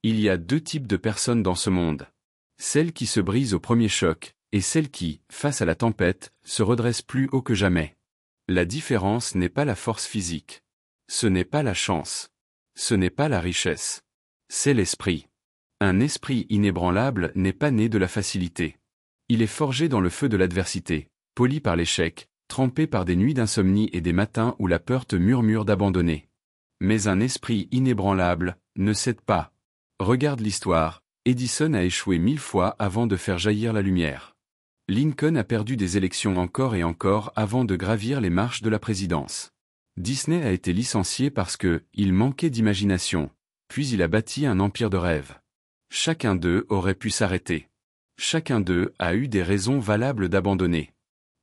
Il y a deux types de personnes dans ce monde. Celles qui se brisent au premier choc, et celles qui, face à la tempête, se redressent plus haut que jamais. La différence n'est pas la force physique. Ce n'est pas la chance. Ce n'est pas la richesse. C'est l'esprit. Un esprit inébranlable n'est pas né de la facilité. Il est forgé dans le feu de l'adversité, poli par l'échec, trempé par des nuits d'insomnie et des matins où la peur te murmure d'abandonner. Mais un esprit inébranlable ne cède pas. Regarde l'histoire, Edison a échoué 1000 fois avant de faire jaillir la lumière. Lincoln a perdu des élections encore et encore avant de gravir les marches de la présidence. Disney a été licencié parce que, il manquait d'imagination, puis il a bâti un empire de rêve. Chacun d'eux aurait pu s'arrêter. Chacun d'eux a eu des raisons valables d'abandonner.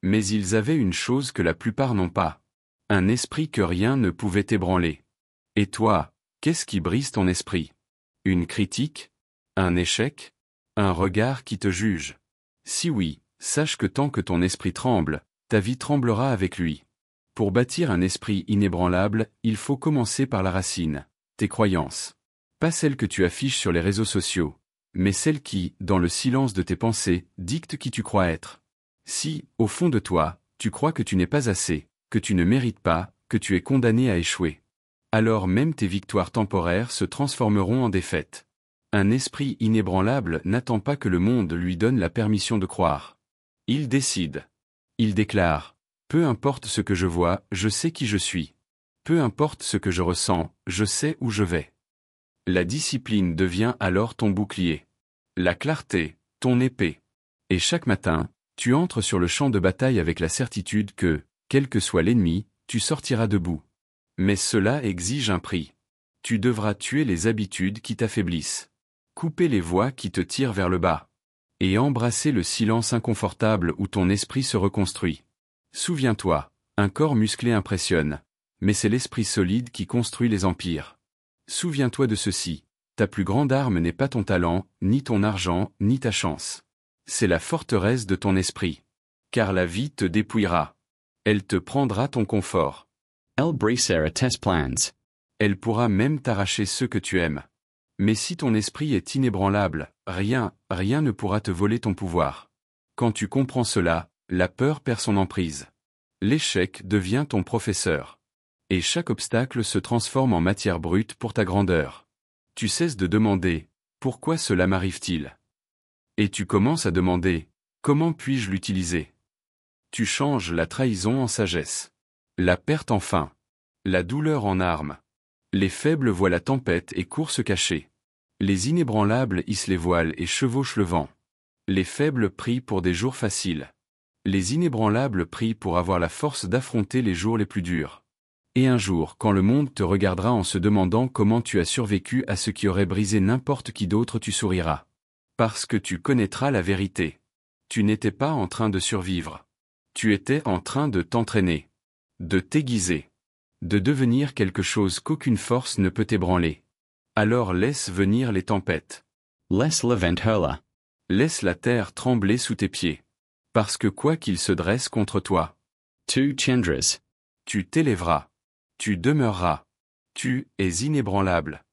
Mais ils avaient une chose que la plupart n'ont pas. Un esprit que rien ne pouvait ébranler. Et toi, qu'est-ce qui brise ton esprit? Une critique? Un échec? Un regard qui te juge? Si oui, sache que tant que ton esprit tremble, ta vie tremblera avec lui. Pour bâtir un esprit inébranlable, il faut commencer par la racine, tes croyances. Pas celles que tu affiches sur les réseaux sociaux, mais celles qui, dans le silence de tes pensées, dictent qui tu crois être. Si, au fond de toi, tu crois que tu n'es pas assez, que tu ne mérites pas, que tu es condamné à échouer, alors même tes victoires temporaires se transformeront en défaites. Un esprit inébranlable n'attend pas que le monde lui donne la permission de croire. Il décide. Il déclare. Peu importe ce que je vois, je sais qui je suis. Peu importe ce que je ressens, je sais où je vais. La discipline devient alors ton bouclier. La clarté, ton épée. Et chaque matin, tu entres sur le champ de bataille avec la certitude que, quel que soit l'ennemi, tu sortiras debout. Mais cela exige un prix. Tu devras tuer les habitudes qui t'affaiblissent. Couper les voies qui te tirent vers le bas. Et embrasser le silence inconfortable où ton esprit se reconstruit. Souviens-toi, un corps musclé impressionne, mais c'est l'esprit solide qui construit les empires. Souviens-toi de ceci, ta plus grande arme n'est pas ton talent, ni ton argent, ni ta chance. C'est la forteresse de ton esprit. Car la vie te dépouillera. Elle te prendra ton confort. Elle brisera tes plans. Elle pourra même t'arracher ceux que tu aimes. Mais si ton esprit est inébranlable, rien ne pourra te voler ton pouvoir. Quand tu comprends cela, la peur perd son emprise. L'échec devient ton professeur. Et chaque obstacle se transforme en matière brute pour ta grandeur. Tu cesses de demander « Pourquoi cela m'arrive-t-il » Et tu commences à demander « Comment puis-je l'utiliser » Tu changes la trahison en sagesse. La perte en faim. La douleur en arme. Les faibles voient la tempête et courent se cacher. Les inébranlables hissent les voiles et chevauchent le vent. Les faibles prient pour des jours faciles. Les inébranlables prient pour avoir la force d'affronter les jours les plus durs. Et un jour, quand le monde te regardera en se demandant comment tu as survécu à ce qui aurait brisé n'importe qui d'autre, tu souriras. Parce que tu connaîtras la vérité. Tu n'étais pas en train de survivre. Tu étais en train de t'entraîner. De t'aiguiser. De devenir quelque chose qu'aucune force ne peut ébranler. Alors laisse venir les tempêtes. Laisse le vent hurler. Laisse la terre trembler sous tes pieds. Parce que quoi qu'il se dresse contre toi, Tu tiendras. tu t'élèveras. Tu demeureras. Tu es inébranlable.